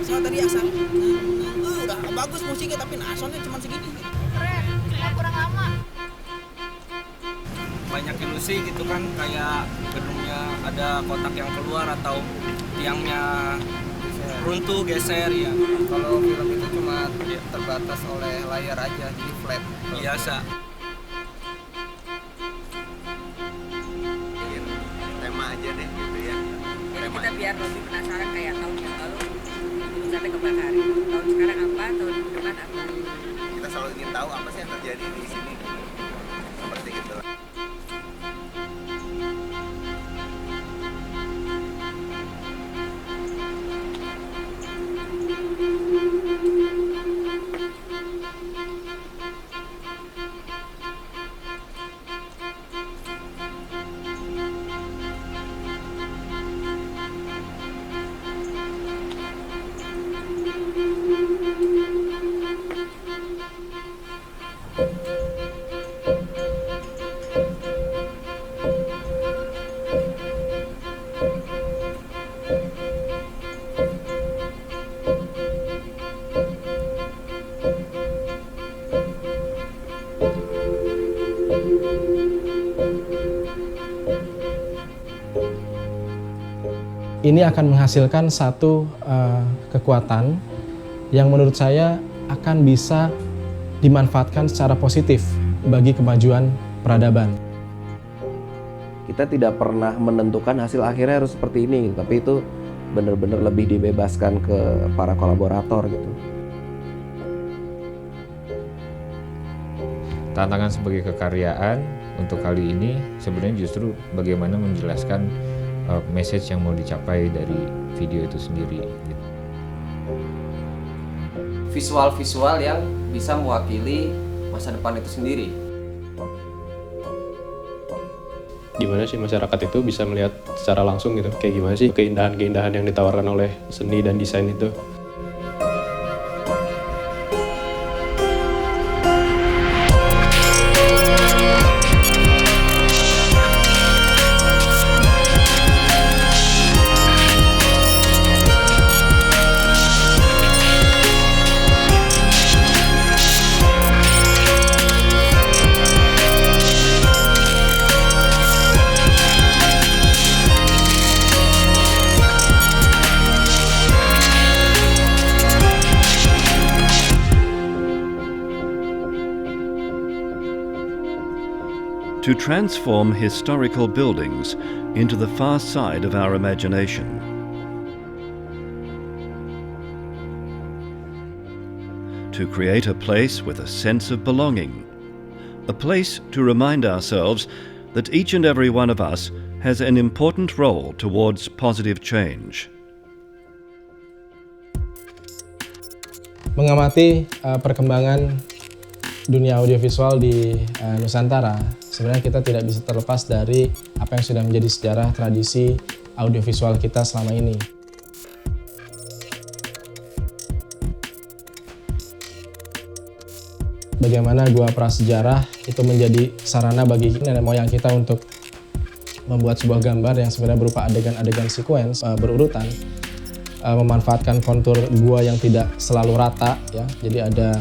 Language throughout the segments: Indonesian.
Soal tadi asal udah bagus musiknya tapi soundnya cuma segini. Keren, cuma kurang lama. Banyak ilusi gitu kan, kayak gedungnya ada kotak yang keluar atau tiangnya runtuh geser ya. Kalau film itu cuma terbatas oleh layar aja, jadi flat Biasa. tema aja deh gitu ya. Jadi kita biar lebih penasaran kayak tahun yang lalu gunung sampai kebakar. Tahun sekarang apa, tahun depan apa. Kita selalu ingin tahu apa sih yang terjadi di sini, seperti itu. Ini akan menghasilkan satu kekuatan yang menurut saya akan bisa dimanfaatkan secara positif bagi kemajuan peradaban. Kita tidak pernah menentukan hasil akhirnya harus seperti ini, tapi itu benar-benar lebih dibebaskan ke para kolaborator gitu. Tantangan sebagai kekaryaan untuk kali ini sebenarnya justru bagaimana menjelaskan message yang mau dicapai dari video itu sendiri. Visual-visual yang bisa mewakili masa depan itu sendiri. Gimana sih masyarakat itu bisa melihat secara langsung gitu, kayak gimana sih keindahan-keindahan yang ditawarkan oleh seni dan desain itu. To transform historical buildings into the far side of our imagination. To create a place with a sense of belonging. A place to remind ourselves that each and every one of us has an important role towards positive change. Mengamati perkembangan dunia audiovisual di Nusantara, sebenarnya kita tidak bisa terlepas dari apa yang sudah menjadi sejarah tradisi audiovisual kita selama ini. Bagaimana Gua Prasejarah itu menjadi sarana bagi nenek moyang kita untuk membuat sebuah gambar yang sebenarnya berupa adegan-adegan sequence berurutan, memanfaatkan kontur gua yang tidak selalu rata, ya. Jadi ada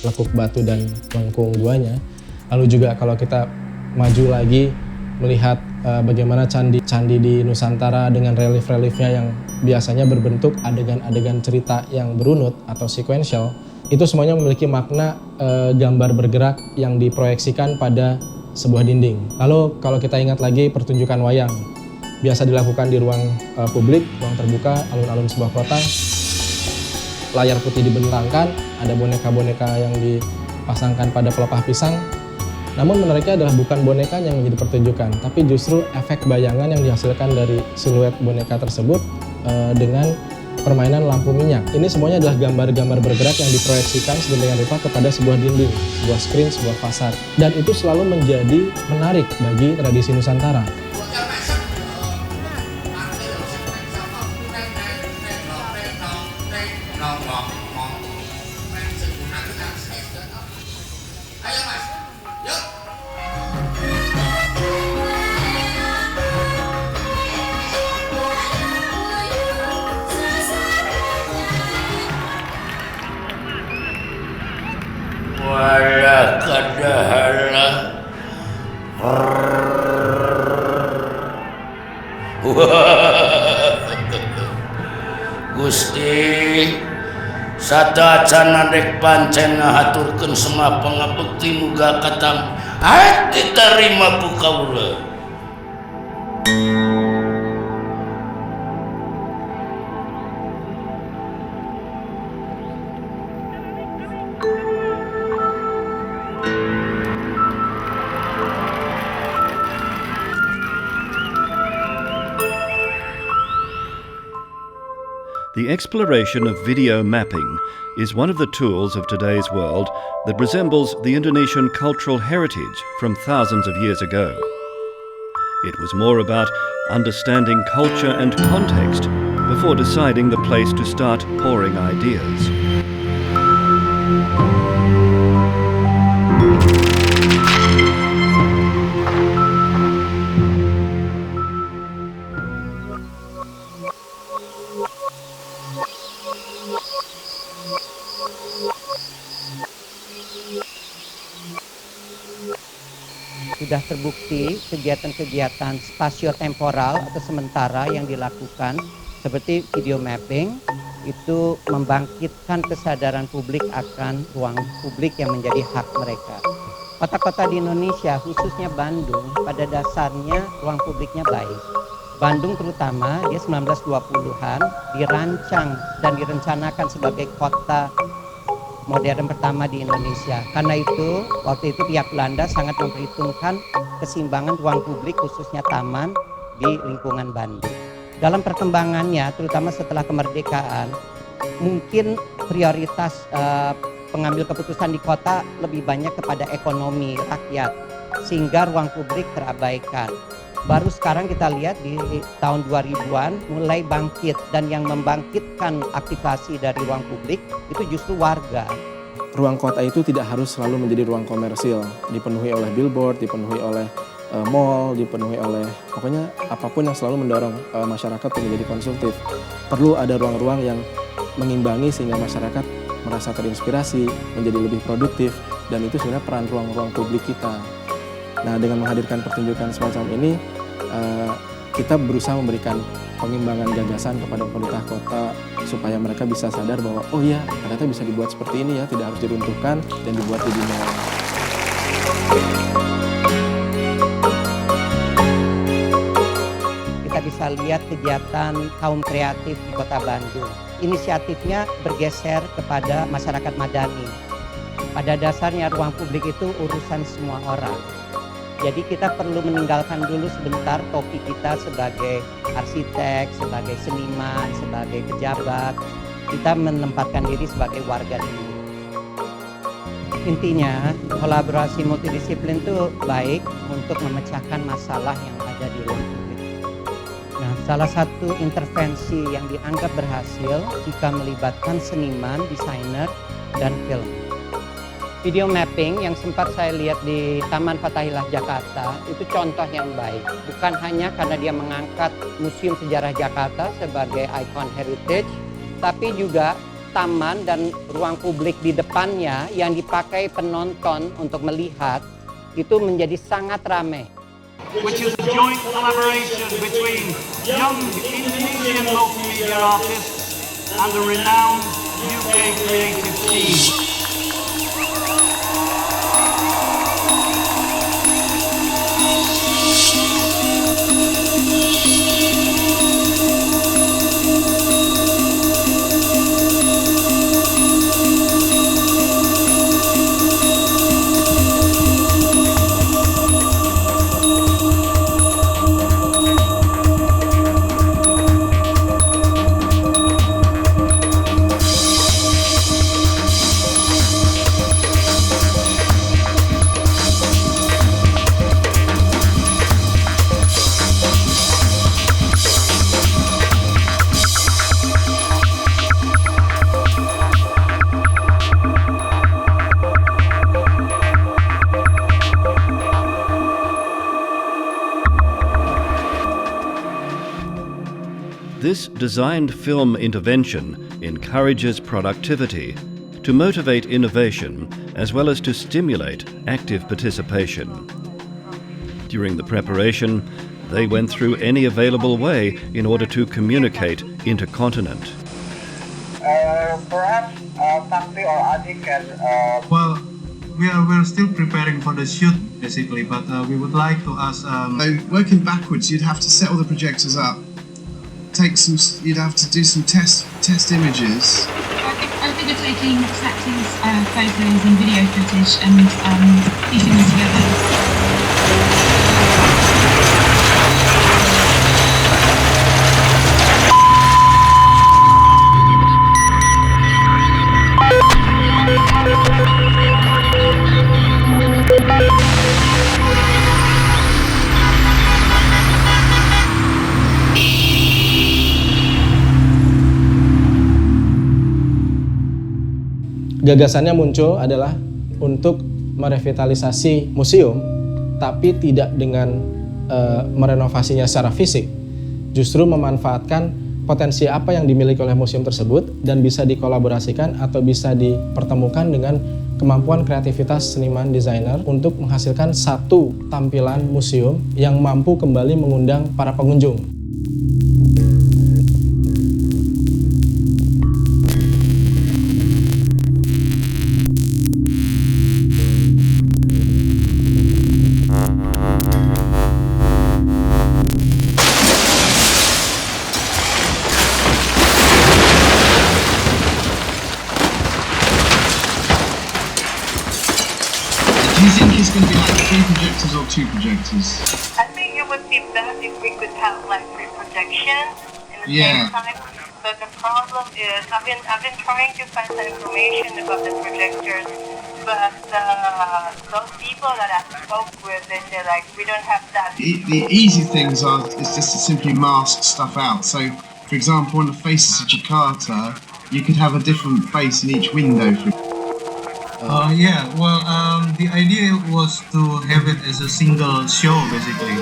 lekuk batu dan lengkung guanya. Lalu juga kalau kita maju lagi melihat bagaimana candi-candi di Nusantara dengan relief-reliefnya yang biasanya berbentuk adegan-adegan cerita yang berunut atau sequential, itu semuanya memiliki makna gambar bergerak yang diproyeksikan pada sebuah dinding. Lalu kalau kita ingat lagi pertunjukan wayang, biasa dilakukan di ruang publik, ruang terbuka, alun-alun sebuah kota. Layar putih dibentangkan, ada boneka-boneka yang dipasangkan pada pelepah pisang. Namun menariknya adalah bukan bonekanya yang menjadi pertunjukan, tapi justru efek bayangan yang dihasilkan dari siluet boneka tersebut dengan permainan lampu minyak. Ini semuanya adalah gambar-gambar bergerak yang diproyeksikan sedemikian rupa kepada sebuah dinding, sebuah screen, sebuah fasad. Dan itu selalu menjadi menarik bagi tradisi Nusantara. Gusti, sadacan dek pancen ngahaturkeun semua pangabekti muga katam diterima ku kaula. The exploration of video mapping is one of the tools of today's world that resembles the Indonesian cultural heritage from thousands of years ago. It was more about understanding culture and context before deciding the place to start pouring ideas. Sudah terbukti kegiatan-kegiatan spasio-temporal atau sementara yang dilakukan seperti video mapping itu membangkitkan kesadaran publik akan ruang publik yang menjadi hak mereka. Kota-kota di Indonesia, khususnya Bandung, pada dasarnya ruang publiknya baik. Bandung terutama, dia 1920-an dirancang dan direncanakan sebagai kota modern pertama di Indonesia. Karena itu, waktu itu pihak Belanda sangat memperhitungkan keseimbangan ruang publik khususnya taman di lingkungan Bandung. Dalam perkembangannya, terutama setelah kemerdekaan, mungkin prioritas pengambil keputusan di kota lebih banyak kepada ekonomi rakyat, sehingga ruang publik terabaikan. Baru sekarang kita lihat di tahun 2000-an mulai bangkit, dan yang membangkitkan aktivasi dari ruang publik itu justru warga. Ruang kota itu tidak harus selalu menjadi ruang komersil, dipenuhi oleh billboard, dipenuhi oleh mall, dipenuhi oleh pokoknya apapun yang selalu mendorong masyarakat untuk menjadi konsumtif. Perlu ada ruang-ruang yang mengimbangi sehingga masyarakat merasa terinspirasi, menjadi lebih produktif, dan itu sebenarnya peran ruang-ruang publik kita. Nah, dengan menghadirkan pertunjukan semacam ini, kita berusaha memberikan pengimbangan gagasan kepada pemerintah kota supaya mereka bisa sadar bahwa oh iya, ternyata bisa dibuat seperti ini ya, tidak harus diruntuhkan dan dibuat jadi mall. Kita bisa lihat kegiatan kaum kreatif di Kota Bandung. Inisiatifnya bergeser kepada masyarakat madani. Pada dasarnya ruang publik itu urusan semua orang. Jadi kita perlu meninggalkan dulu sebentar topi kita sebagai arsitek, sebagai seniman, sebagai pejabat. Kita menempatkan diri sebagai warga dulu. Intinya, kolaborasi multidisiplin itu baik untuk memecahkan masalah yang ada di ruang publik. Nah, salah satu intervensi yang dianggap berhasil jika melibatkan seniman, desainer, dan film. Video mapping yang sempat saya lihat di Taman Fathahillah Jakarta itu contoh yang baik. Bukan hanya karena dia mengangkat Museum Sejarah Jakarta sebagai ikon heritage, tapi juga taman dan ruang publik di depannya yang dipakai penonton untuk melihat itu menjadi sangat ramai. Which is a joint collaboration between young Indonesian local media artists and the renowned UK creative team. This designed film intervention encourages productivity to motivate innovation as well as to stimulate active participation. During the preparation, they went through any available way in order to communicate intercontinent. Perhaps Sakti or Adi can... Well, we're still preparing for the shoot basically, but we would like to ask. So working backwards, you'd have to set all the projectors up. You'd have to do some test images. I think we're taking Sakti's photos and video footage and piecing them together. Gagasannya muncul adalah untuk merevitalisasi museum, tapi tidak dengan merenovasinya secara fisik, justru memanfaatkan potensi apa yang dimiliki oleh museum tersebut dan bisa dikolaborasikan atau bisa dipertemukan dengan kemampuan kreativitas seniman desainer untuk menghasilkan satu tampilan museum yang mampu kembali mengundang para pengunjung. Do you think it's going to be like 3 projectors or 2 projectors? I think it would be best if we could have like 3 projections in the same time. But the problem is, I've been trying to find some information about the projectors, but those people that I spoke with, they say like we don't have that. The easy things is just to simply mask stuff out. So, for example, on the faces of Jakarta, you could have a different face in each window. Yeah, well, the idea was to have it as a single show, basically.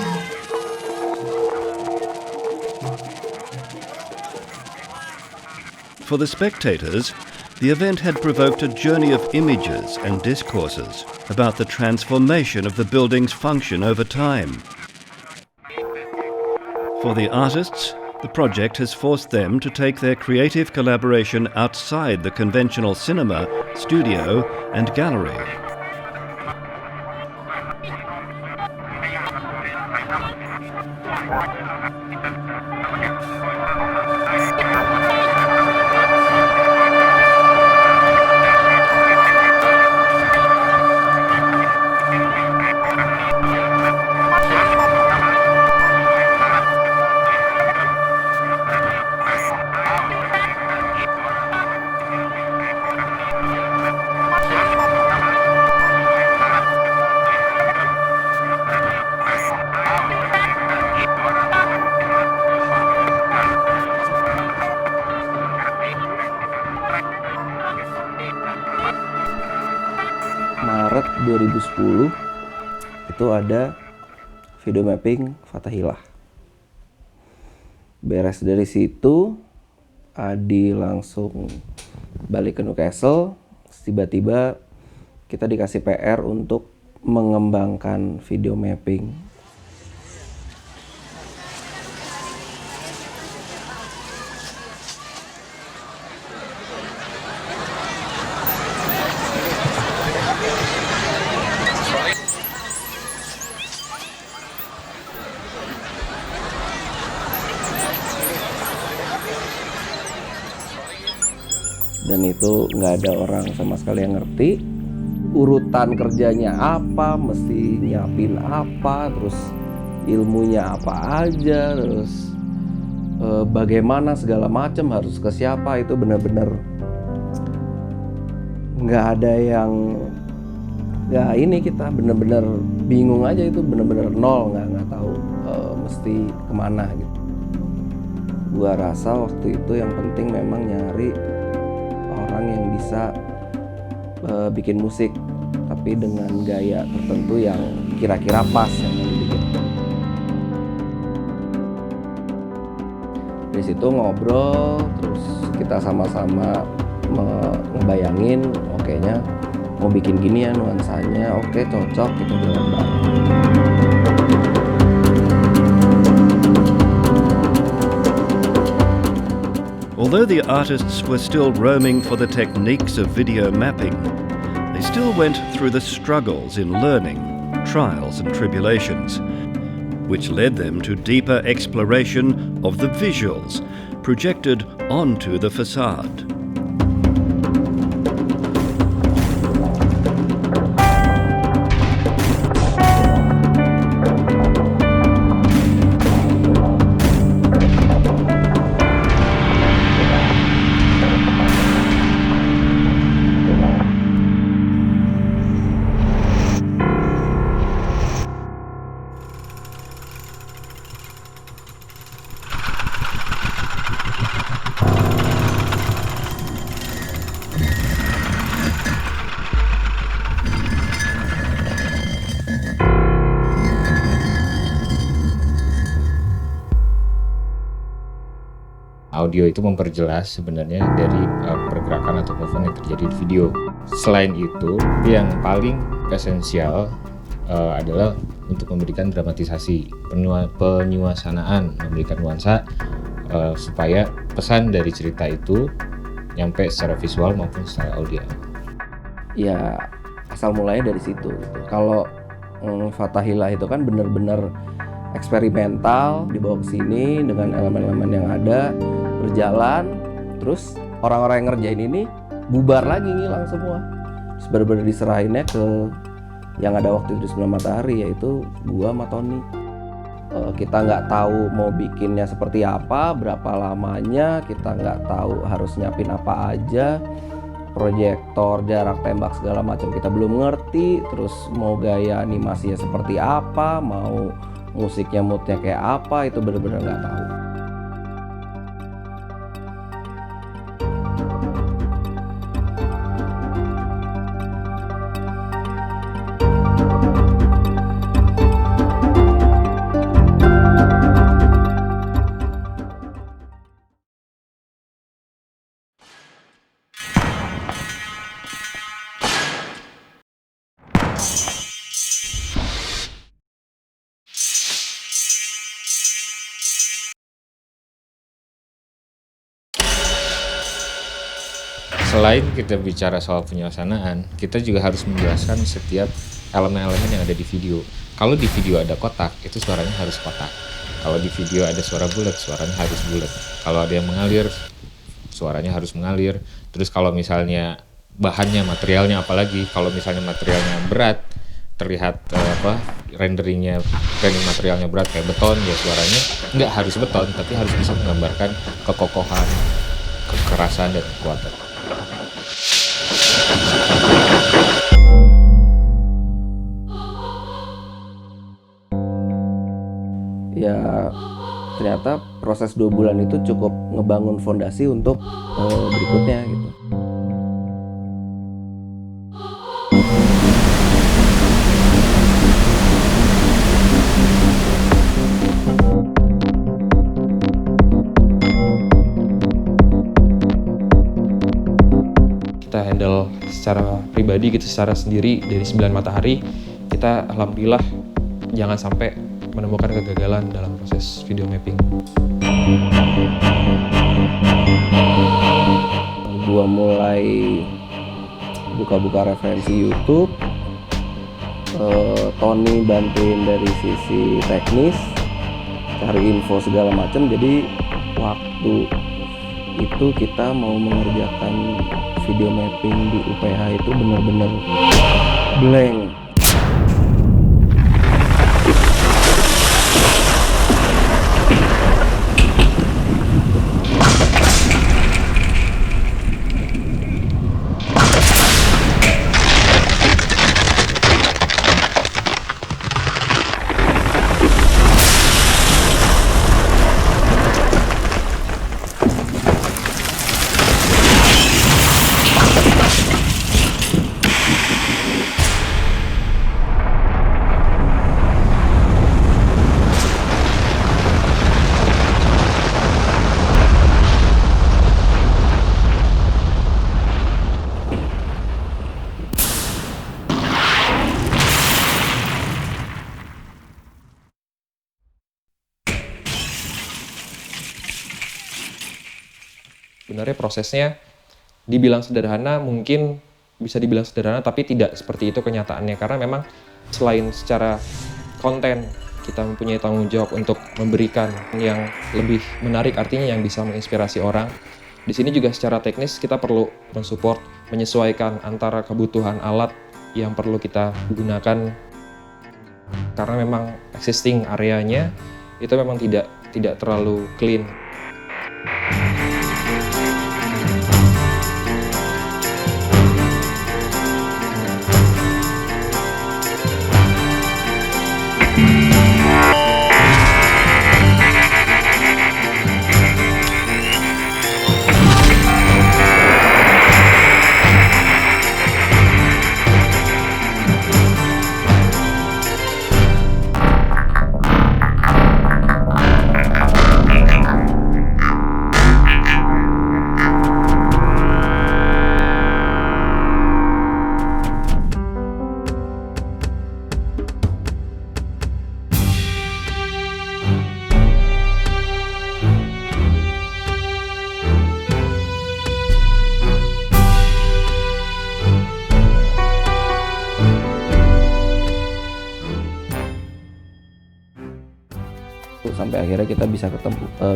For the spectators, the event had provoked a journey of images and discourses about the transformation of the building's function over time. For the artists, the project has forced them to take their creative collaboration outside the conventional cinema, studio, and gallery. Maret 2010 itu ada video mapping Fathahilah. Beres dari situ, Adi langsung balik ke Newcastle. Tiba-tiba kita dikasih PR untuk mengembangkan video mapping. Dan itu nggak ada orang sama sekali yang ngerti urutan kerjanya apa, mesti nyiapin apa, terus ilmunya apa aja, terus bagaimana segala macam, harus ke siapa, itu benar-benar nggak ada yang nggak ini, kita benar-benar bingung aja, itu benar-benar nol, nggak tahu mesti kemana gitu. Gua rasa waktu itu yang penting memang nyari orang yang bisa bikin musik tapi dengan gaya tertentu yang kira-kira pas yang dibikin. Dari situ ngobrol, terus kita sama-sama ngebayangin, okenya mau bikin gini ya nuansanya, oke cocok, kita jalan bareng. Although the artists were still roaming for the techniques of video mapping, they still went through the struggles in learning, trials and tribulations, which led them to deeper exploration of the visuals projected onto the facade. Audio itu memperjelas sebenarnya dari pergerakan atau movement yang terjadi di video. Selain itu, yang paling esensial adalah untuk memberikan dramatisasi, penyuasanaan, memberikan nuansa supaya pesan dari cerita itu nyampe secara visual maupun secara audio. Ya, asal mulanya dari situ. Gitu. Kalau Fathahillah itu kan benar-benar eksperimental, dibawa ke sini dengan elemen-elemen yang ada, berjalan, terus orang-orang yang ngerjain ini bubar lagi, ngilang semua. Terus benar-benar diserahinnya ke yang ada waktu itu di Sembilan Matahari, yaitu gua sama Tony. Kita nggak tahu mau bikinnya seperti apa, berapa lamanya, kita nggak tahu harus nyiapin apa aja, proyektor, jarak tembak segala macam kita belum ngerti, terus mau gaya animasinya seperti apa, mau musiknya moodnya kayak apa, itu benar-benar nggak tahu. Selain kita bicara soal penyuasanaan, kita juga harus menjelaskan setiap elemen-elemen yang ada di video. Kalau di video ada kotak, itu suaranya harus kotak. Kalau di video ada suara bulat, suaranya harus bulat. Kalau ada yang mengalir, suaranya harus mengalir. Terus kalau misalnya bahannya, materialnya, apalagi kalau misalnya materialnya berat, terlihat rendering materialnya berat kayak beton, ya suaranya nggak harus beton, tapi harus bisa menggambarkan kekokohan, kekerasan dan kekuatan. Ya ternyata proses 2 bulan itu cukup ngebangun fondasi untuk berikutnya gitu. Kita handle secara pribadi gitu, secara sendiri dari 9 Matahari, kita alhamdulillah jangan sampai menemukan kegagalan dalam proses video mapping. Gua mulai buka-buka referensi YouTube, Tony bantuin dari sisi teknis, cari info segala macam. Jadi waktu itu kita mau mengerjakan video mapping di UPH itu benar-benar blank. sebenarnya prosesnya dibilang sederhana, mungkin bisa dibilang sederhana, tapi tidak seperti itu kenyataannya. Karena memang selain secara konten, kita mempunyai tanggung jawab untuk memberikan yang lebih menarik, artinya yang bisa menginspirasi orang. Di sini juga secara teknis kita perlu mensupport, menyesuaikan antara kebutuhan alat yang perlu kita gunakan. Karena memang existing areanya itu memang tidak terlalu clean. Sampai akhirnya kita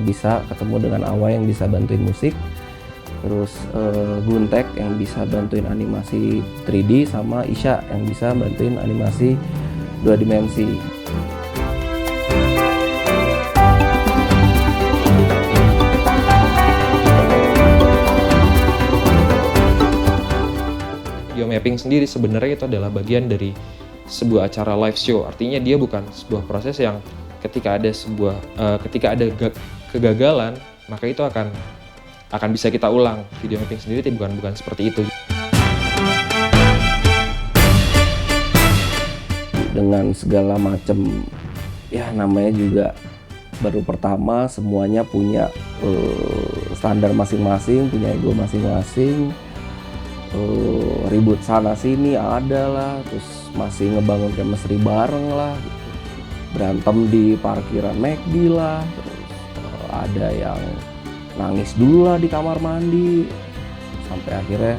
bisa ketemu dengan Awa yang bisa bantuin musik, terus Guntek yang bisa bantuin animasi 3D, sama Isya yang bisa bantuin animasi 2 dimensi. Video mapping sendiri sebenarnya itu adalah bagian dari sebuah acara live show. Artinya dia bukan sebuah proses yang ketika ada kegagalan, maka itu akan bisa kita ulang. Video mapping sendiri bukan seperti itu. Dengan segala macam, ya namanya juga baru pertama, semuanya punya standar masing-masing, punya ego masing-masing, ribut sana sini ada lah, terus masih ngebangun chemistry bareng lah gitu. Berantem di parkiran McD lah, terus ada yang nangis dulu lah di kamar mandi, sampai akhirnya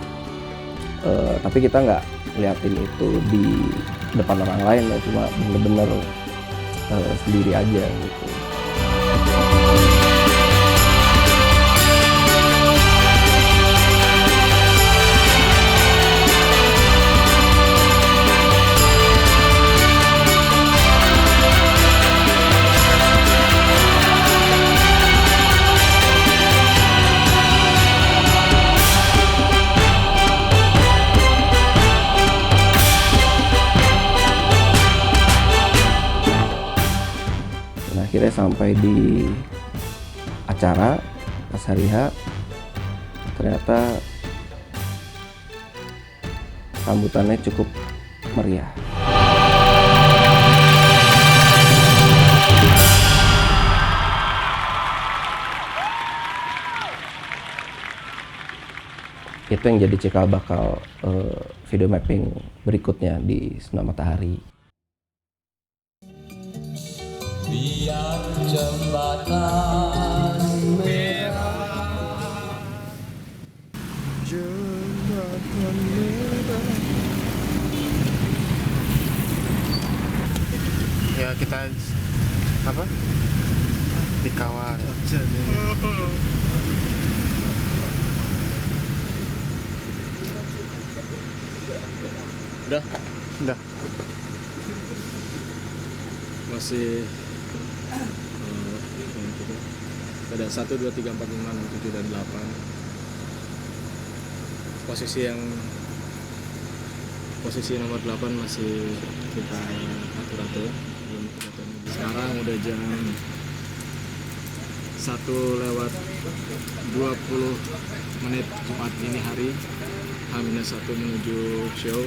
tapi kita nggak liatin itu di depan orang lain ya, cuma bener-bener sendiri aja gitu. Akhirnya sampai di acara pas hari H, ternyata sambutannya cukup meriah. Itu yang jadi cikal bakal video mapping berikutnya di Sembilan Matahari. Biar jembatan merah, jembatan merah. Ya kita apa? Dikawal. Udah. Masih ada 1, 2, 3, 4, 5, 6, 7, dan 8. Posisi nomor 8 masih kita atur-atur. Sekarang udah jam 1:20 Jumat ini hari, H-1 menuju show,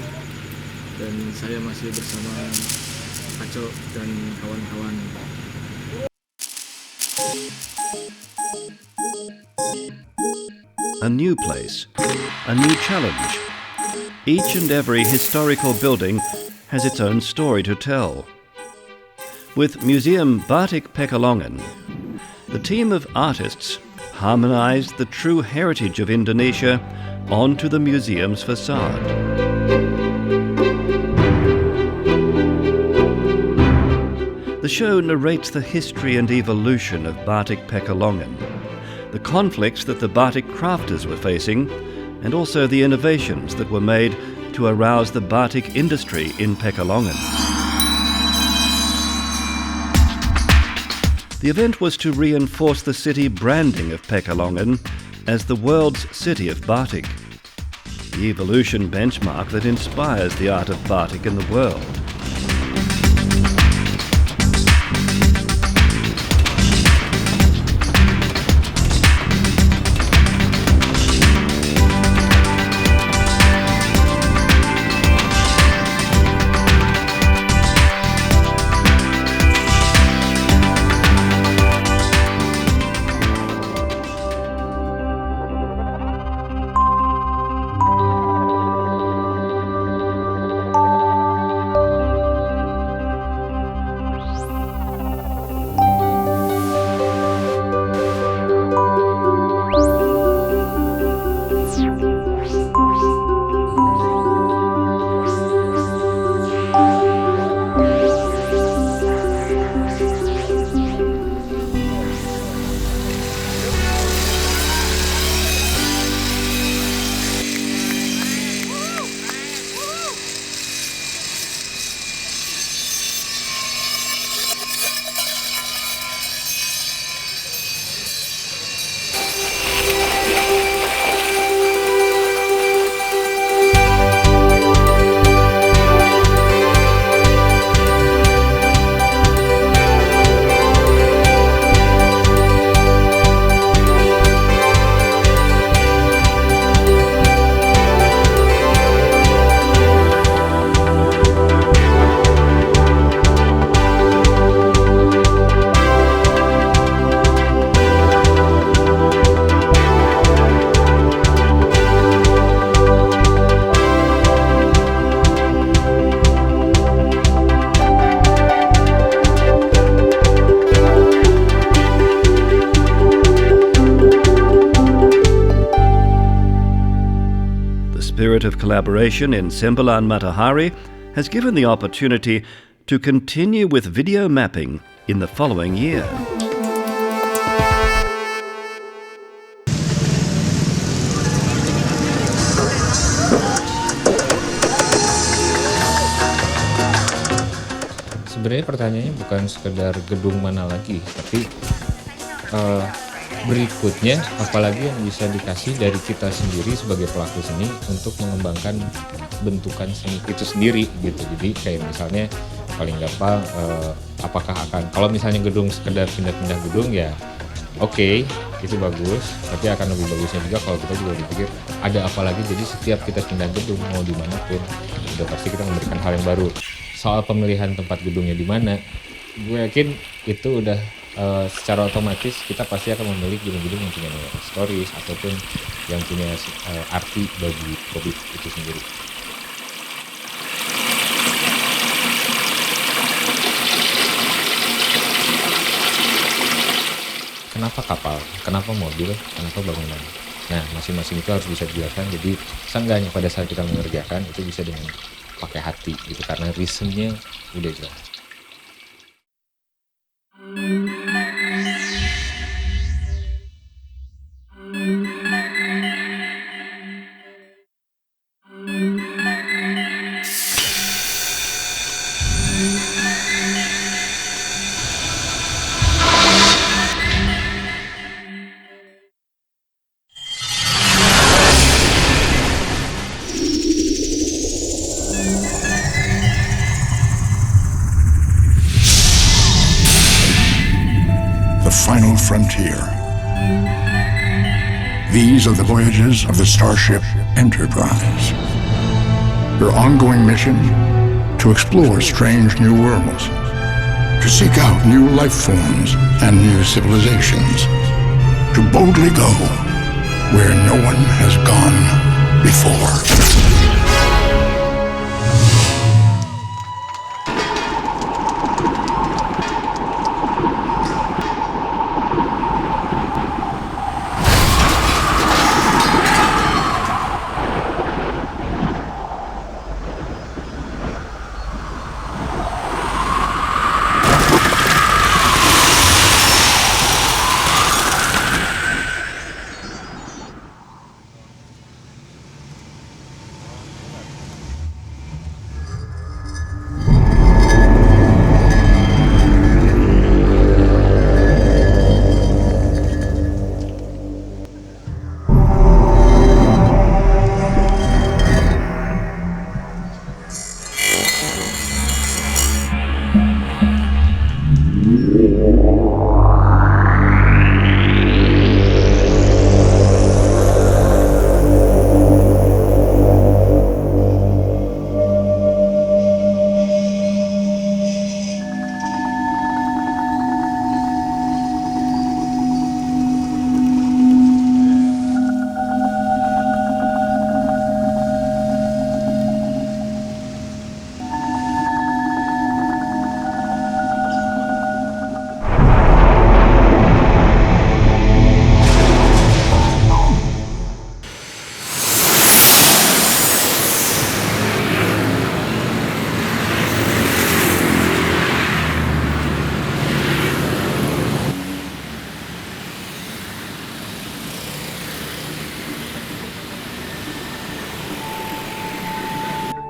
dan saya masih bersama Aco dan kawan-kawan. A new place, a new challenge. Each and every historical building has its own story to tell. With Museum Batik Pekalongan, the team of artists harmonized the true heritage of Indonesia onto the museum's facade. The show narrates the history and evolution of Batik Pekalongan, the conflicts that the batik crafters were facing, and also the innovations that were made to arouse the batik industry in Pekalongan. The event was to reinforce the city branding of Pekalongan as the world's city of batik, the evolution benchmark that inspires the art of batik in the world. spirit of collaboration in Sembilan Matahari has given the opportunity to continue with video mapping in the following year. Sebenarnya pertanyaannya bukan sekedar gedung mana lagi, tapi berikutnya apalagi yang bisa dikasih dari kita sendiri sebagai pelaku seni untuk mengembangkan bentukan seni itu sendiri gitu. Jadi kayak misalnya paling gampang apakah akan, kalau misalnya gedung sekedar pindah-pindah gedung ya oke, itu bagus, tapi akan lebih bagusnya juga kalau kita juga dipikir ada apa lagi. Jadi setiap kita pindah gedung mau dimanapun udah pasti kita memberikan hal yang baru. Soal pemilihan tempat gedungnya di mana, gue yakin itu udah secara otomatis kita pasti akan memilih gedung-gedung yang punya stories ataupun yang punya arti bagi kopi itu sendiri. Kenapa kapal? Kenapa mobil? Kenapa bangunan? Nah, masing-masing itu harus bisa dijelaskan. Jadi seenggaknya pada saat kita mengerjakan itu bisa dengan pakai hati gitu, karena reasonnya udah jelas. Final frontier. These are the voyages of the Starship Enterprise. Her ongoing mission: to explore strange new worlds, to seek out new life forms and new civilizations, to boldly go where no one has gone before.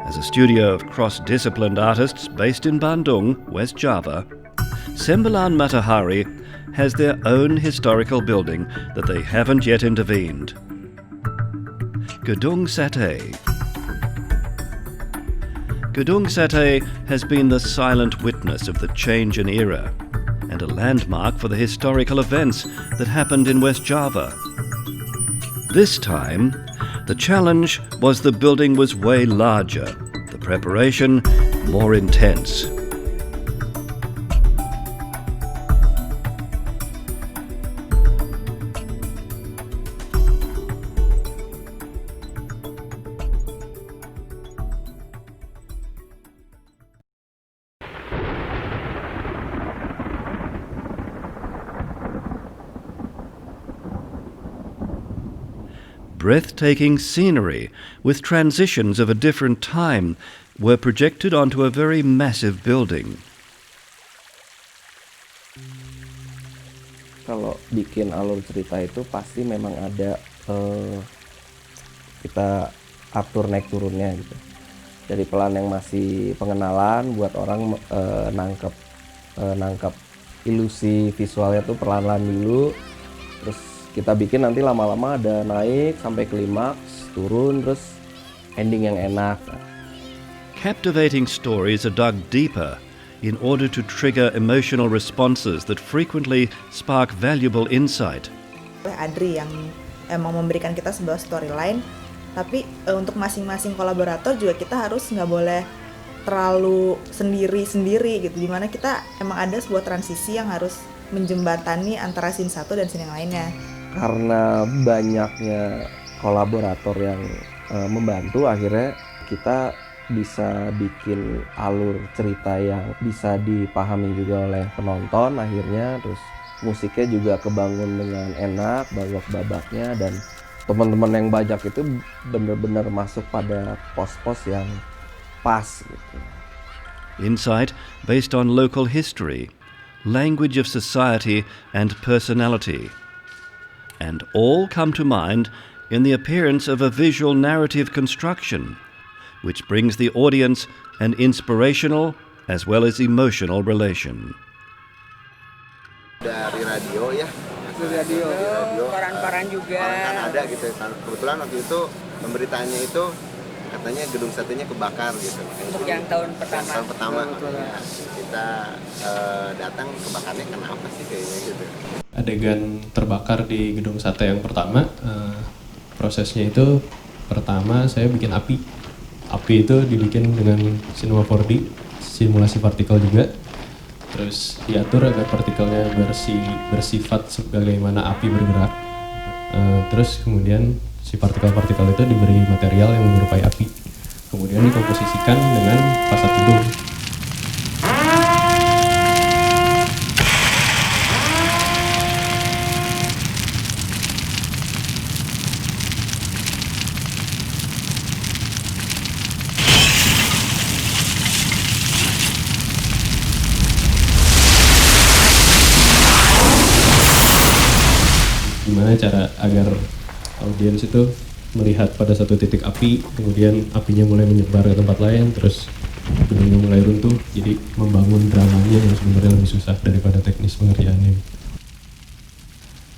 As a studio of cross-disciplined artists based in Bandung, West Java, Sembilan Matahari has their own historical building that they haven't yet intervened. Gedung Sate. Gedung Sate has been the silent witness of the change in era and a landmark for the historical events that happened in West Java. This time, the challenge was the building was way larger, the preparation more intense. Breathtaking scenery with transitions of a different time were projected onto a very massive building. Kalau bikin alur cerita itu pasti memang ada kita atur naik turunnya gitu. Dari pelan yang masih pengenalan buat orang nangkep ilusi visualnya tuh perlahan-lahan dulu, terus kita bikin nanti lama-lama ada naik sampai klimaks, turun, terus ending yang enak. Captivating stories are dug deeper in order to trigger emotional responses that frequently spark valuable insight. Adri yang emang memberikan kita sebuah storyline, tapi untuk masing-masing kolaborator juga kita harus nggak boleh terlalu sendiri-sendiri gitu, dimana kita emang ada sebuah transisi yang harus menjembatani antara scene satu dan scene yang lainnya. Karena banyaknya kolaborator yang membantu, akhirnya kita bisa bikin alur cerita yang bisa dipahami juga oleh penonton akhirnya, terus musiknya juga kebangun dengan enak, babak-babaknya, dan teman-teman yang bajak itu benar-benar masuk pada pos-pos yang pas gitu. Insight based on local history, language of society and personality. And all come to mind in the appearance of a visual narrative construction, which brings the audience an inspirational as well as emotional relation. Dari radio ya, dari radio, koran-koran juga. Koran kan ada gitu. Kebetulan waktu itu pemberitaannya itu katanya gedung satenya kebakar gitu. Untuk yang tahun pertama. Tahun pertama. Ya, kita datang kebakarnya kenapa sih kayaknya gitu. Adegan terbakar di gedung sate yang pertama, prosesnya itu pertama saya bikin api. Api itu dibikin dengan Cinema 4D, simulasi partikel juga. Terus diatur agar partikelnya bersifat sebagaimana api bergerak. Terus kemudian si partikel-partikel itu diberi material yang menyerupai api. Kemudian dikomposisikan dengan fasad gedung. Gimana cara agar audiens itu melihat pada satu titik api, kemudian apinya mulai menyebar ke tempat lain, terus gedungnya mulai runtuh, jadi membangun dramanya yang sebenarnya lebih susah daripada teknis pengerjaannya.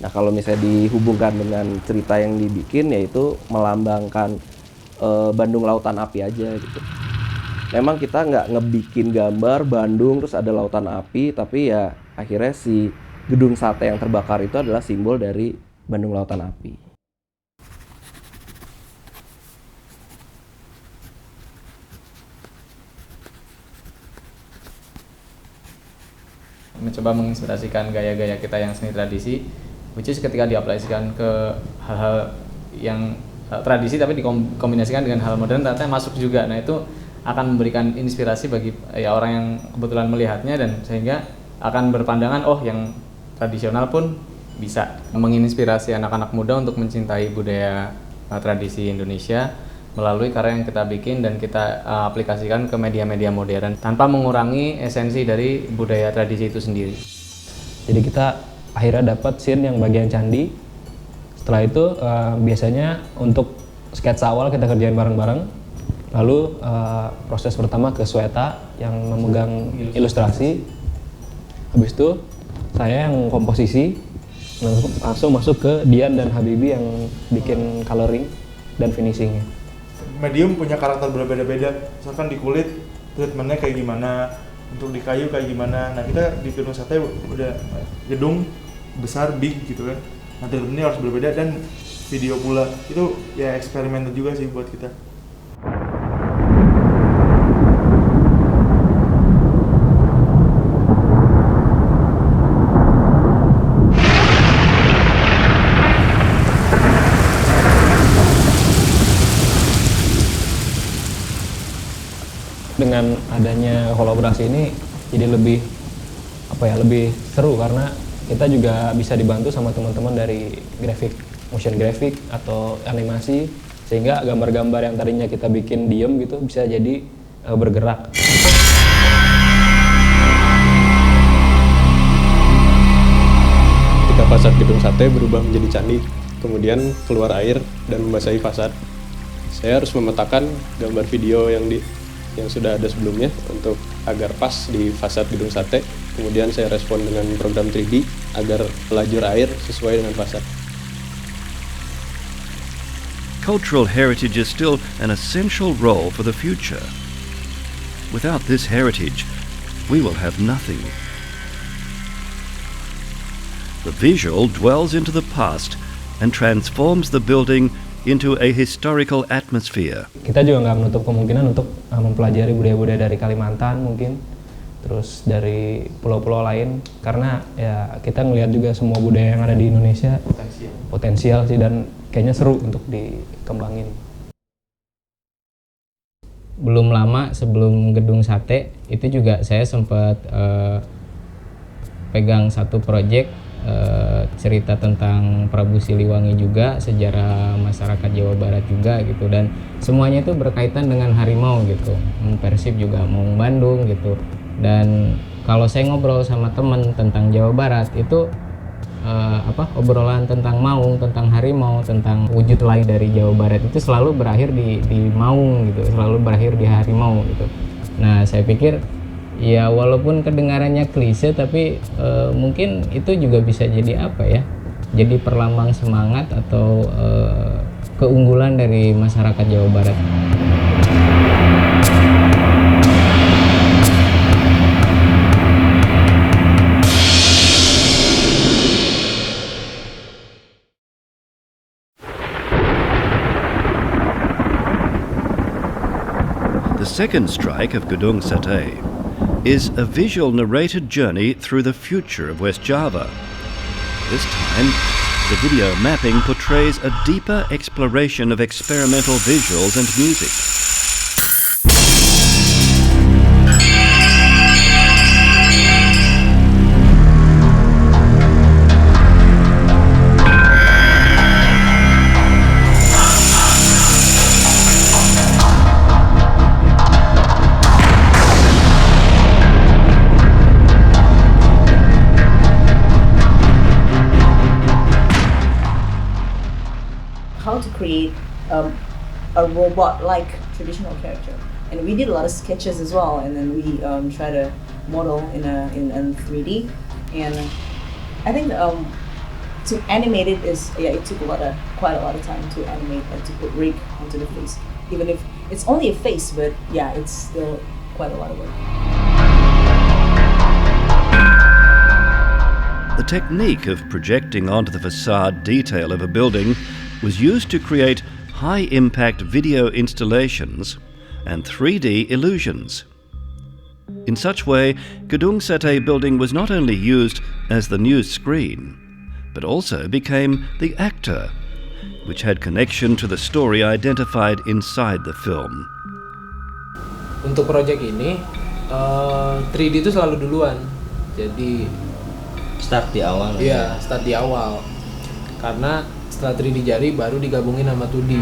Nah kalau misalnya dihubungkan dengan cerita yang dibikin, yaitu melambangkan Bandung Lautan Api aja gitu. Memang kita nggak ngebikin gambar Bandung terus ada lautan api, tapi ya akhirnya si gedung sate yang terbakar itu adalah simbol dari Bandung Lautan Api. Mencoba menginspirasikan gaya-gaya kita yang seni tradisi, which is ketika diaplikasikan ke hal-hal yang tradisi tapi dikombinasikan dengan hal modern ternyata masuk juga. Nah itu akan memberikan inspirasi bagi ya orang yang kebetulan melihatnya, dan sehingga akan berpandangan oh yang tradisional pun bisa menginspirasi anak-anak muda untuk mencintai budaya tradisi Indonesia melalui karya yang kita bikin dan kita aplikasikan ke media-media modern tanpa mengurangi esensi dari budaya tradisi itu sendiri. Jadi kita akhirnya dapat scene yang bagian candi. Setelah itu biasanya untuk sketsa awal kita kerjain bareng-bareng. Lalu proses pertama ke Sweta yang memegang ilustrasi. Habis itu saya yang komposisi, langsung masuk ke Dian dan Habibi yang bikin coloring dan finishingnya. Medium punya karakter berbeda-beda. Misalkan di kulit treatmentnya kayak gimana, untuk di kayu kayak gimana. Nah kita di gedung sate udah gedung besar, big gitu kan. Nah treatmentnya harus berbeda, dan video pula itu ya eksperimental juga sih buat kita. Dengan adanya kolaborasi ini jadi lebih lebih seru karena kita juga bisa dibantu sama teman-teman dari motion graphic atau animasi, sehingga gambar-gambar yang tadinya kita bikin diem gitu bisa jadi bergerak. Ketika fasad gedung sate berubah menjadi candi, kemudian keluar air dan membasahi fasad, saya harus memetakan gambar video yang sudah ada sebelumnya untuk agar pas di fasad gedung sate. Kemudian saya respon dengan program 3D agar lajur air sesuai dengan fasad. Cultural heritage is still an essential role for the future. Without this heritage, we will have nothing. The visual dwells into the past and transforms the building into a historical atmosphere. Kita juga nggak menutup kemungkinan untuk mempelajari budaya-budaya dari Kalimantan mungkin, terus dari pulau-pulau lain, karena ya kita ngelihat juga semua budaya yang ada di Indonesia potensial sih, dan kayaknya seru untuk dikembangin. Belum lama sebelum gedung sate itu juga saya sempat pegang satu proyek cerita tentang Prabu Siliwangi juga, sejarah masyarakat Jawa Barat juga gitu, dan semuanya itu berkaitan dengan harimau gitu. Persib juga Maung Bandung gitu. Dan kalau saya ngobrol sama teman tentang Jawa Barat itu obrolan tentang Maung, tentang harimau, tentang wujud lain dari Jawa Barat itu selalu berakhir di Maung gitu, selalu berakhir di harimau gitu. Nah, saya pikir ya walaupun kedengarannya klise, tapi mungkin itu juga bisa jadi jadi perlambang semangat atau keunggulan dari masyarakat Jawa Barat. The second strike of Gedung Sate is a visual narrated journey through the future of West Java. This time, the video mapping portrays a deeper exploration of experimental visuals and music. To create a robot-like traditional character, and we did a lot of sketches as well, and then we try to model in 3D, and I think to animate it it took quite a lot of time to animate and to put rig onto the face, even if it's only a face, but yeah, it's still quite a lot of work. technique of projecting onto the facade detail of a building was used to create high-impact video installations and 3D illusions. In such way, Gedung Sate building was not only used as the news screen, but also became the actor, which had connection to the story identified inside the film. Untuk proyek ini, 3D itu selalu duluan. Jadi start di awal. Iya, start di awal. Karena setelah 3D jadi baru digabungin sama 2D.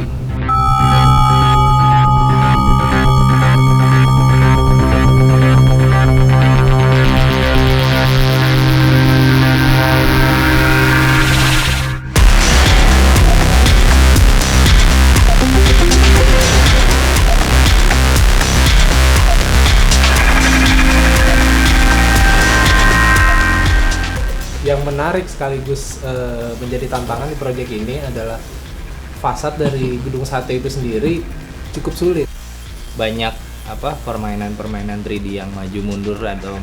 Yang menarik sekaligus menjadi tantangan di proyek ini adalah fasad dari Gedung Sate itu sendiri cukup sulit. Banyak permainan 3D yang maju mundur atau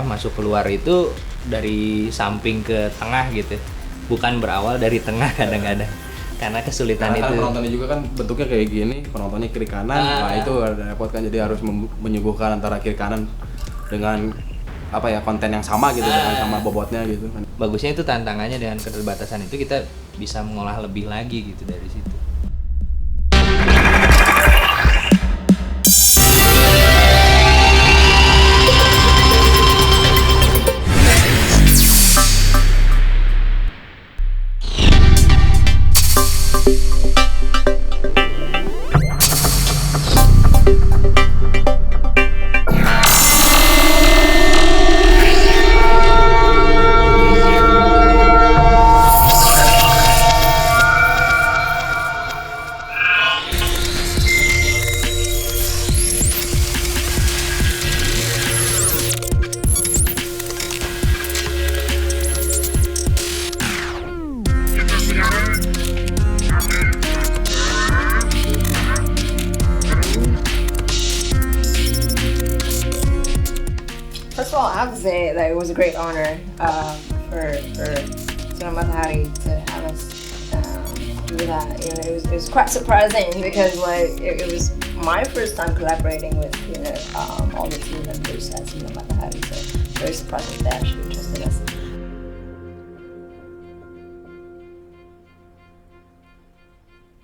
masuk keluar itu dari samping ke tengah gitu. Bukan berawal dari tengah kadang-kadang. Karena kesulitan itu. Penontonnya juga kan bentuknya kayak gini, penontonnya kiri kanan. Nah, itu repot kan, jadi harus menyuguhkan antara kiri kanan dengan konten yang sama gitu, dengan sama bobotnya gitu kan. Bagusnya itu tantangannya dengan keterbatasan itu kita bisa mengolah lebih lagi gitu dari situ. First of all, I have to say that it was a great honor for Sinar Matahari to have us do that. You know, it was quite surprising because it was my first time collaborating with all the team members at Sinar Matahari. So very surprising they actually trusted us.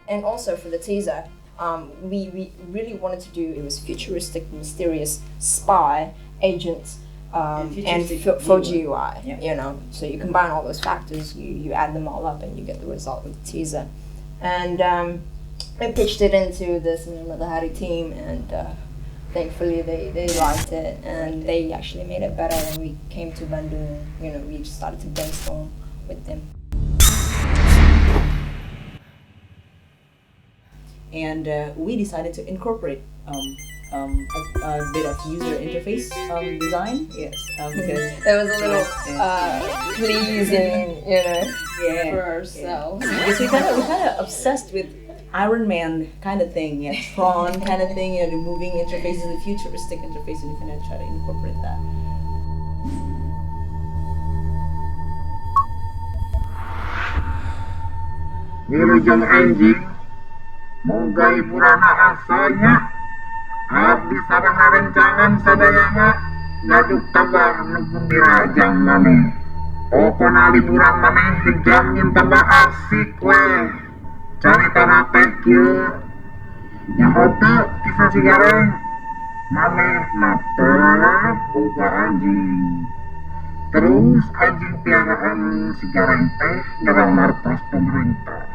And also for the teaser, we really wanted to do, it was futuristic, mysterious spy agent and for GUI, you know. So you combine all those factors, you add them all up and you get the result with the teaser. And I pitched it into the Sinar Matahari team and thankfully they liked it and they actually made it better when we came to Bandung. You know, we started to brainstorm with them. And we decided to incorporate a bit of user interface design. Yes, because there was a little pleasing, for ourselves. Because we kind of obsessed with Iron Man kind of thing, Tron kind of thing, the moving interfaces, the futuristic interface, and we kind of try to incorporate that. Wilujeng anjing, moga ibu rana asanya. Abdi sareng rencangan sadayana ngaduk tabar numpun dirajang maneh. Pokona liburan maneh dijangin tambah asik weh. Carita teh kieu nyahote kisah sigareng maneh nateh boga anjing. Terus anjing piaraan sigareng teh nyerang markas pemerintah.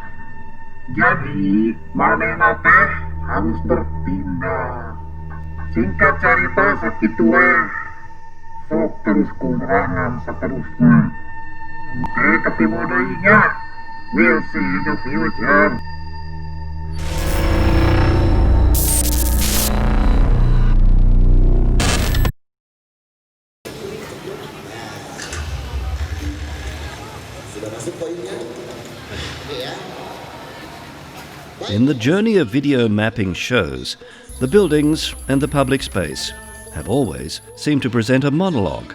Jadi maneh teh harus bertindak. Singkat cerita sakitu weh. Sok terus kurangan seterusnya. Oke, ketemu deui nya. We'll see in the future. Sudah masuk poinnya? Iya. In the journey of video mapping shows, the buildings and the public space have always seemed to present a monologue.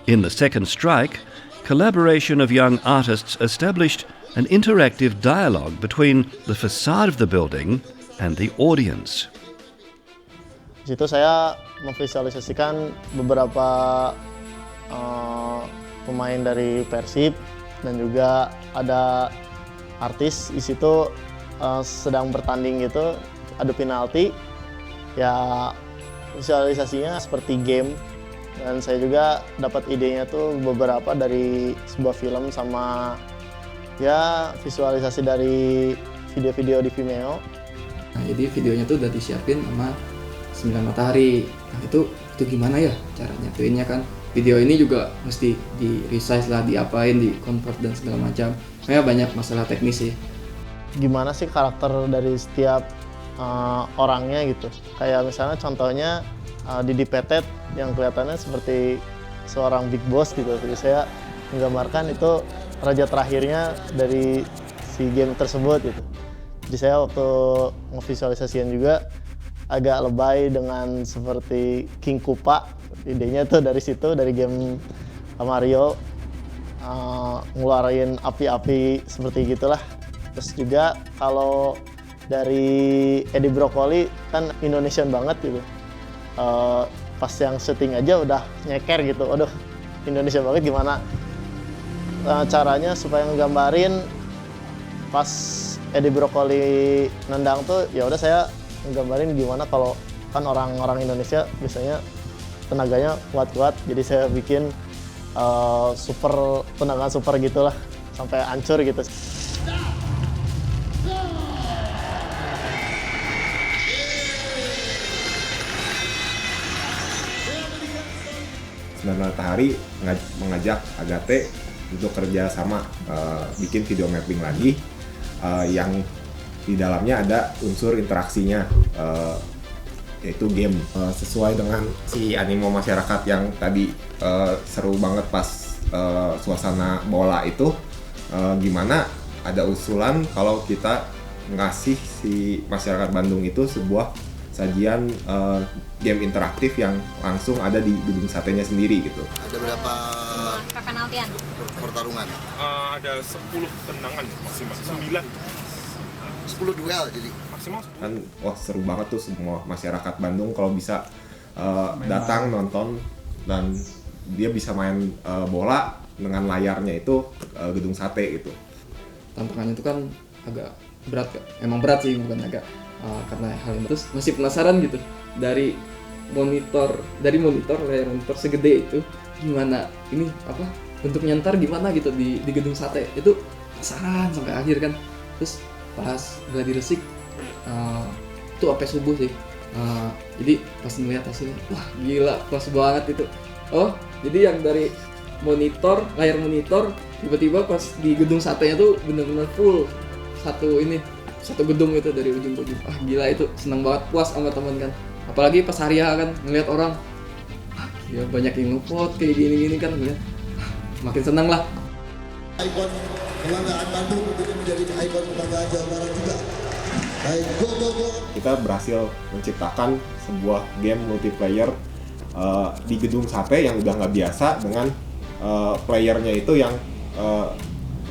In The Second Strike, collaboration of young artists established an interactive dialogue between the facade of the building and the audience. Di situ saya memvisualisasikan beberapa pemain dari Persib dan juga ada artis di situ sedang bertanding gitu, adu penalti. Ya visualisasinya seperti game, dan saya juga dapat idenya tuh beberapa dari sebuah film sama ya visualisasi dari video-video di Vimeo. Nah, jadi videonya tuh udah disiapin sama 9 matahari. Nah itu gimana ya cara nyatuinnya kan? Video ini juga mesti di resize lah, diapain, di convert dan segala macam. Kayak banyak masalah teknis sih. Gimana sih karakter dari setiap orangnya gitu? Kayak misalnya contohnya Didi Petet yang kelihatannya seperti seorang big boss gitu. Jadi saya menggambarkan itu raja terakhirnya dari si game tersebut gitu. Jadi saya waktu ngevisualisasikan juga agak lebay dengan seperti King Koopa. Idenya tuh dari situ, dari game Mario, ngeluarin api-api seperti gitulah. Terus juga kalau dari Edi Brokoli kan Indonesian banget gitu. Pas yang syuting aja udah nyeker gitu. Aduh, Indonesia banget. Gimana caranya supaya ngegambarin pas Edi Brokoli nendang tuh, ya udah saya nggambarin gimana kalau kan orang-orang Indonesia biasanya tenaganya kuat-kuat, jadi saya bikin super tendangan super gitulah sampai hancur gitu. Matahari mengajak Agate untuk kerja sama bikin video mapping lagi yang di dalamnya ada unsur interaksinya, yaitu game, sesuai dengan si animo masyarakat yang tadi seru banget pas suasana bola itu. Gimana ada usulan kalau kita ngasih si masyarakat Bandung itu sebuah sajian game interaktif yang langsung ada di gedung satenya sendiri gitu. Ada berapa penaltian? Pertarungan? Ada 10 tendangan maksimal, 10 duel jadi maksimal. Kan wah seru banget tuh semua masyarakat Bandung kalau bisa datang nonton dan dia bisa main bola dengan layarnya itu gedung sate gitu. Tantangannya itu kan agak berat, emang berat sih, bukan agak karena hal itu. Terus masih penasaran gitu dari monitor layar monitor segede itu gimana ini apa bentuknya ntar gimana gitu di gedung sate itu, penasaran sampai akhir kan. Terus pas gladi resik itu sampai subuh sih, jadi pas ngeliat hasilnya wah gila pas banget itu. Oh jadi yang dari layar monitor tiba-tiba pas di gedung satenya tuh benar-benar full satu gedung itu dari ujung ke ujung. Ah gila, itu seneng banget, puas sama teman kan. Apalagi pas hari kan ngeliat orang ya banyak yang nge-vote kayak gini-gini kan, ngeliat makin seneng lah. Ikon kebanggaan Bandung untuk menjadi ikon kebanggaan Jawa Barat juga. Baik, go. Kita berhasil menciptakan sebuah game multiplayer di gedung sate yang udah nggak biasa dengan playernya itu yang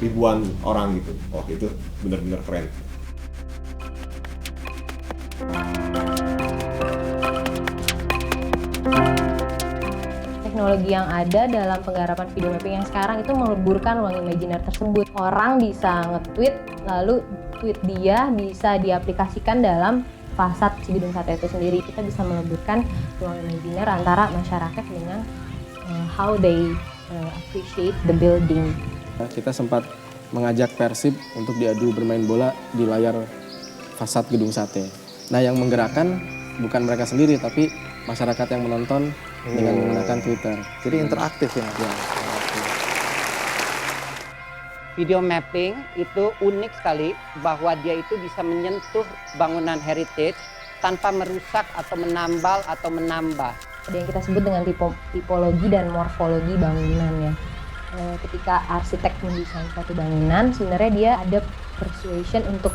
ribuan orang gitu. Oh itu bener-bener keren. Teknologi yang ada dalam penggarapan video mapping yang sekarang itu meleburkan ruang imajiner tersebut. Orang bisa nge-tweet, lalu tweet dia bisa diaplikasikan dalam fasad si gedung sate itu sendiri. Kita bisa meleburkan ruang imajiner antara masyarakat dengan how they appreciate the building. Kita sempat mengajak Persib untuk diadu bermain bola di layar fasad gedung sate. Nah, yang menggerakkan bukan mereka sendiri, tapi masyarakat yang menonton dengan menggunakan Twitter. Jadi interaktif ya. Video mapping itu unik sekali bahwa dia itu bisa menyentuh bangunan heritage tanpa merusak atau menambal atau menambah. Ada yang kita sebut dengan tipologi dan morfologi bangunan ya. Ketika arsitek mendesain suatu bangunan, sebenarnya dia ada persuasion untuk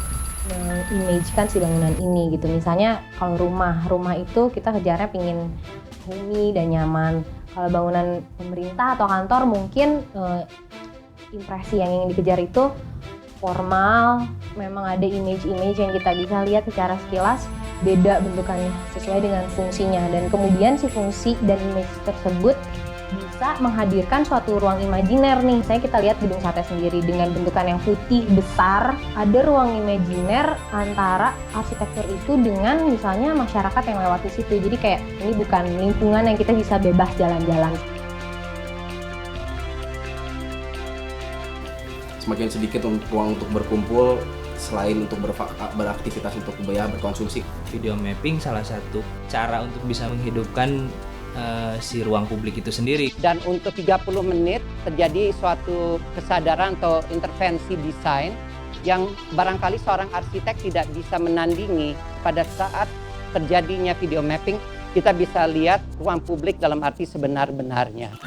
mengimagekan si bangunan ini gitu. Misalnya kalau rumah itu kita kejarnya pingin homey dan nyaman. Kalau bangunan pemerintah atau kantor mungkin impresi yang ingin dikejar itu formal, memang ada image-image yang kita bisa lihat secara sekilas beda bentukannya sesuai dengan fungsinya, dan kemudian si fungsi dan image tersebut bisa menghadirkan suatu ruang imajiner nih. Saya kita lihat Gedung Sate sendiri dengan bentukan yang putih besar, ada ruang imajiner antara arsitektur itu dengan misalnya masyarakat yang lewat di situ. Jadi kayak ini bukan lingkungan yang kita bisa bebas jalan-jalan. Semakin sedikit ruang untuk berkumpul selain untuk beraktivitas untuk berkonsumsi. Video mapping salah satu cara untuk bisa menghidupkan si ruang publik itu sendiri. Dan untuk 30 menit terjadi suatu kesadaran atau intervensi desain yang barangkali seorang arsitek tidak bisa menandingi. Pada saat terjadinya video mapping, kita bisa lihat ruang publik dalam arti sebenar-benarnya.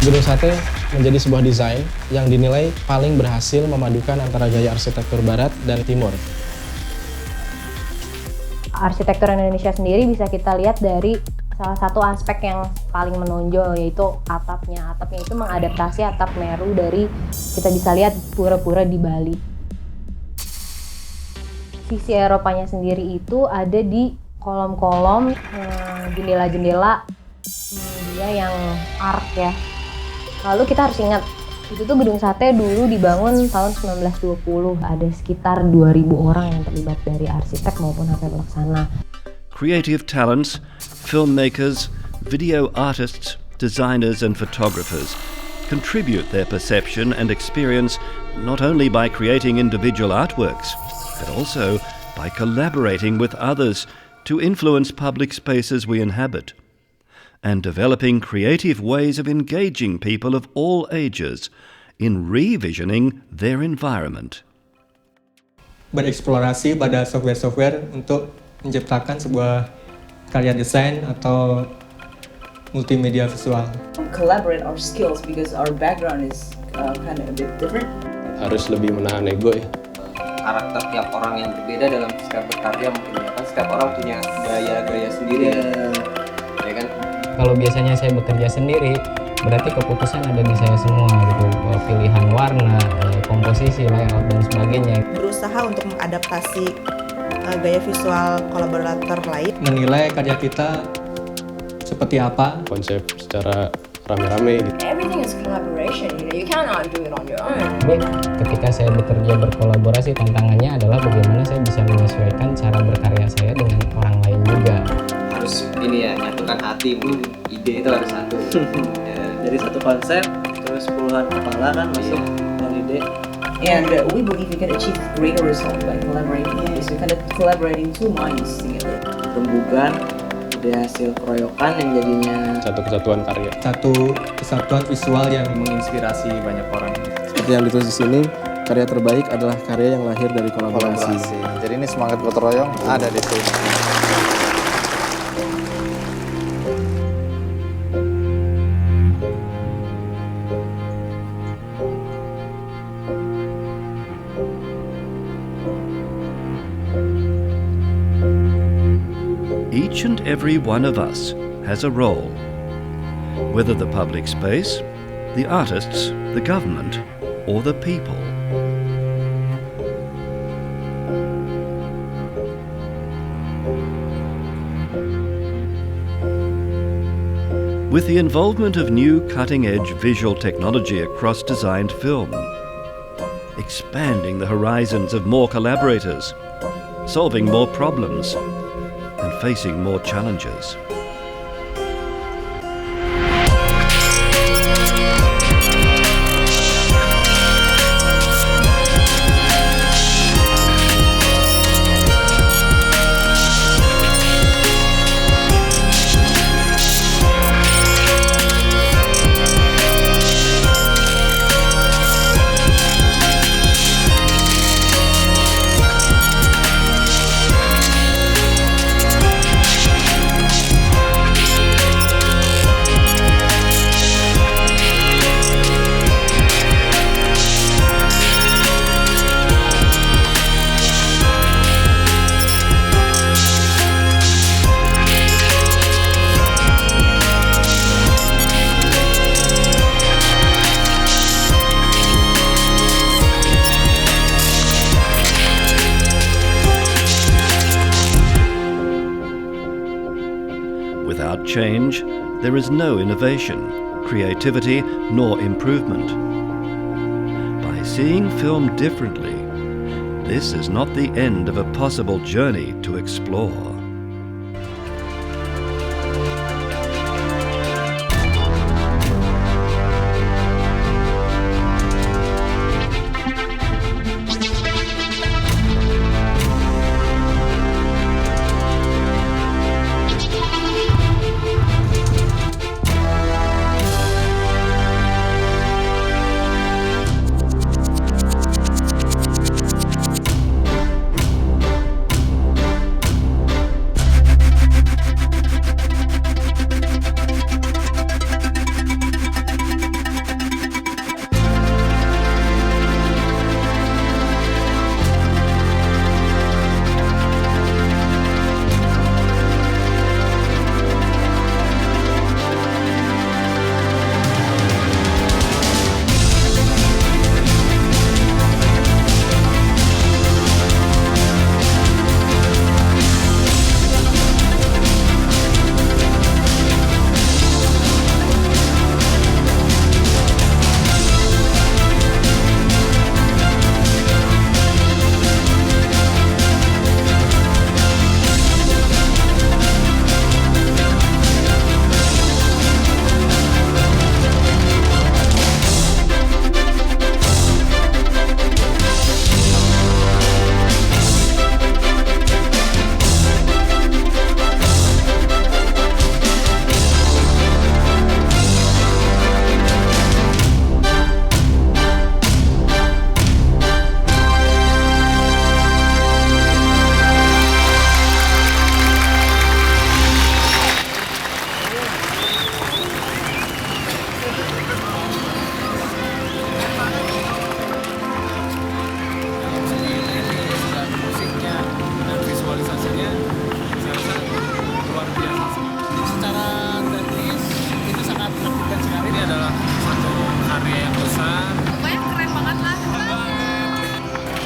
Gedung Sate menjadi sebuah desain yang dinilai paling berhasil memadukan antara gaya arsitektur barat dan timur. Arsitektur Indonesia sendiri bisa kita lihat dari salah satu aspek yang paling menonjol, yaitu atapnya. Atapnya itu mengadaptasi atap Meru dari, kita bisa lihat pura-pura di Bali. Sisi Eropanya sendiri itu ada di kolom-kolom, jendela-jendela dia yang arc ya. Lalu kita harus ingat, itu tuh Gedung Sate dulu dibangun tahun 1920. Ada sekitar 2.000 orang yang terlibat dari arsitek maupun sampai pelaksana. Creative talents, filmmakers, video artists, designers and photographers contribute their perception and experience not only by creating individual artworks, but also by collaborating with others to influence public spaces we inhabit, and developing creative ways of engaging people of all ages in revisioning their environment. Bereksplorasi pada software-software untuk menciptakan sebuah karya desain atau multimedia visual. Collaborate our skills because our background is kind of a bit different. Harus lebih menahan ego ya. Karakter tiap orang yang berbeda dalam setiap berkarya mungkin ya kan, setiap orang punya gaya-gaya sendiri. Ya kan? Kalau biasanya saya bekerja sendiri, berarti keputusan ada di saya semua gitu. Pilihan warna, komposisi, layout dan sebagainya. Berusaha untuk mengadaptasi gaya visual kolaborator lain. Menilai karya kita seperti apa, konsep secara rame-rame gitu. Everything is collaboration, you cannot do it on your own. Tapi ketika saya bekerja berkolaborasi, tantangannya adalah bagaimana saya bisa menyesuaikan cara berkarya saya dengan orang lain juga. Harus ini ya, nyatukan hati, ide itu harus satu. Ya, jadi satu konsep, terus puluhan kepala kan masuk dengan ide. And we believe we can achieve greater result by collaborating. Because we kind of collaborating two minds together. Rembugan, ide hasil keroyokan yang jadinya satu kesatuan karya. Satu kesatuan visual yang menginspirasi banyak orang. Seperti yang ditulis di sini, karya terbaik adalah karya yang lahir dari kolaborasi. Jadi ini semangat gotong royong ada di sini. Each and every one of us has a role, whether the public space, the artists, the government, or the people? With the involvement of new cutting-edge visual technology across designed film, expanding the horizons of more collaborators, solving more problems, and facing more challenges. Without change, there is no innovation, creativity, nor improvement. By seeing film differently, this is not the end of a possible journey to explore.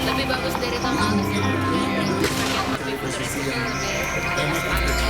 Lebih bagus dari tahun lalu sih. Lebih profesional, lebih